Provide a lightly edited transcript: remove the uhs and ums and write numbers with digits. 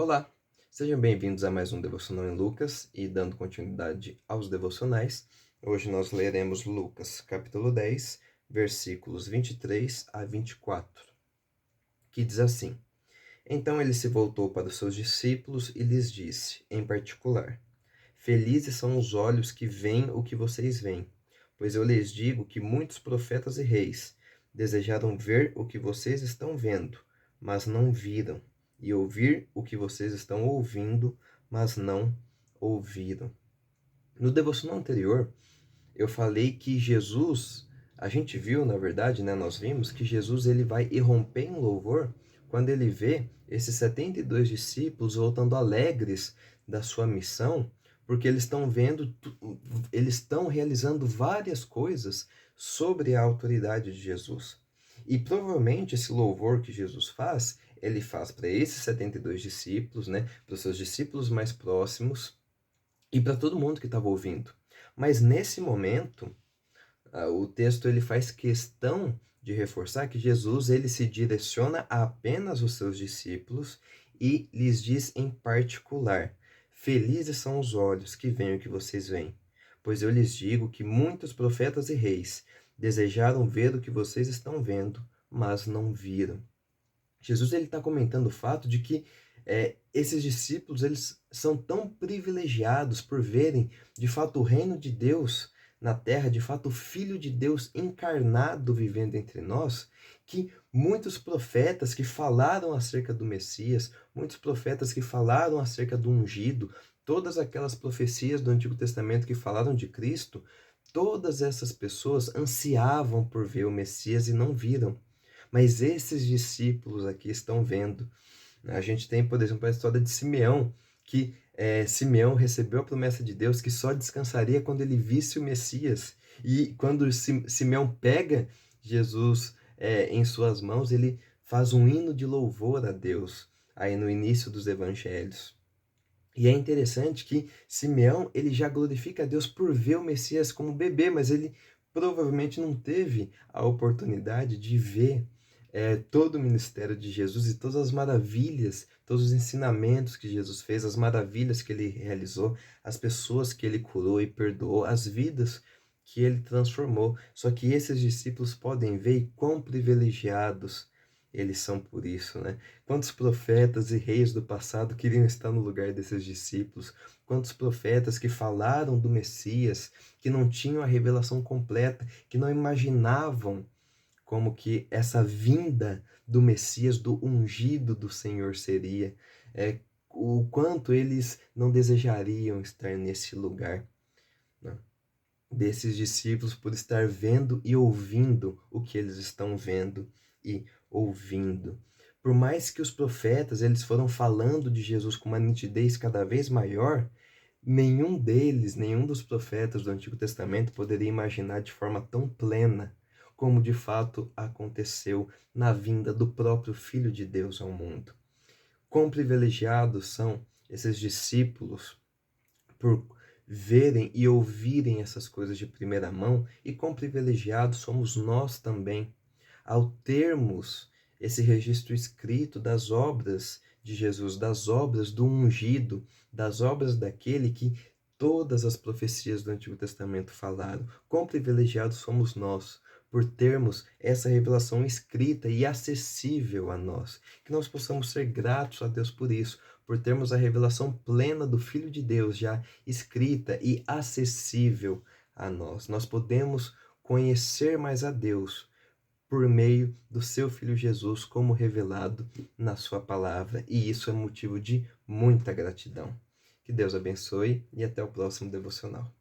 Olá, sejam bem-vindos a mais um Devocional em Lucas e dando continuidade aos devocionais. Hoje nós leremos Lucas, capítulo 10, versículos 23 a 24, que diz assim: Então ele se voltou para os seus discípulos e lhes disse, em particular: Felizes são os olhos que veem o que vocês veem, pois eu lhes digo que muitos profetas e reis desejaram ver o que vocês estão vendo, mas não viram, e ouvir o que vocês estão ouvindo, mas não ouviram. No devocional anterior, eu falei que Jesus, a gente viu, na verdade, né, nós vimos que Jesus ele vai irromper em louvor quando ele vê esses 72 discípulos voltando alegres da sua missão, porque eles estão vendo, eles estão realizando várias coisas sobre a autoridade de Jesus. E provavelmente esse louvor que Jesus faz, ele faz para esses 72 discípulos, né, para os seus discípulos mais próximos e para todo mundo que estava ouvindo. Mas nesse momento, o texto ele faz questão de reforçar que Jesus ele se direciona a apenas os seus discípulos e lhes diz em particular: Felizes são os olhos que veem o que vocês veem, pois eu lhes digo que muitos profetas e reis desejaram ver o que vocês estão vendo, mas não viram. Jesus ele está comentando o fato de que esses discípulos eles são tão privilegiados por verem de fato o reino de Deus na terra, de fato o Filho de Deus encarnado vivendo entre nós, que muitos profetas que falaram acerca do Messias, muitos profetas que falaram acerca do ungido, todas aquelas profecias do Antigo Testamento que falaram de Cristo, todas essas pessoas ansiavam por ver o Messias e não viram. Mas esses discípulos aqui estão vendo. A gente tem, por exemplo, a história de Simeão, que Simeão recebeu a promessa de Deus que só descansaria quando ele visse o Messias. E quando Simeão pega Jesus em suas mãos, ele faz um hino de louvor a Deus, aí no início dos evangelhos. E é interessante que Simeão ele já glorifica a Deus por ver o Messias como bebê, mas ele provavelmente não teve a oportunidade de ver todo o ministério de Jesus e todas as maravilhas, todos os ensinamentos que Jesus fez, as maravilhas que ele realizou, as pessoas que ele curou e perdoou, as vidas que ele transformou. Só que esses discípulos podem ver e quão privilegiados eles são por isso, né? Quantos profetas e reis do passado queriam estar no lugar desses discípulos? Quantos profetas que falaram do Messias, que não tinham a revelação completa, que não imaginavam como que essa vinda do Messias, do ungido do Senhor seria, o quanto eles não desejariam estar nesse lugar, né? Desses discípulos por estar vendo e ouvindo o que eles estão vendo e ouvindo. Por mais que os profetas eles foram falando de Jesus com uma nitidez cada vez maior, nenhum deles, nenhum dos profetas do Antigo Testamento poderia imaginar de forma tão plena como de fato aconteceu na vinda do próprio Filho de Deus ao mundo. Quão privilegiados são esses discípulos por verem e ouvirem essas coisas de primeira mão, e quão privilegiados somos nós também ao termos esse registro escrito das obras de Jesus, das obras do ungido, das obras daquele que todas as profecias do Antigo Testamento falaram. Quão privilegiados somos nós por termos essa revelação escrita e acessível a nós. Que nós possamos ser gratos a Deus por isso, por termos a revelação plena do Filho de Deus já escrita e acessível a nós. Nós podemos conhecer mais a Deus por meio do seu Filho Jesus, como revelado na sua palavra, e isso é motivo de muita gratidão. Que Deus abençoe e até o próximo devocional.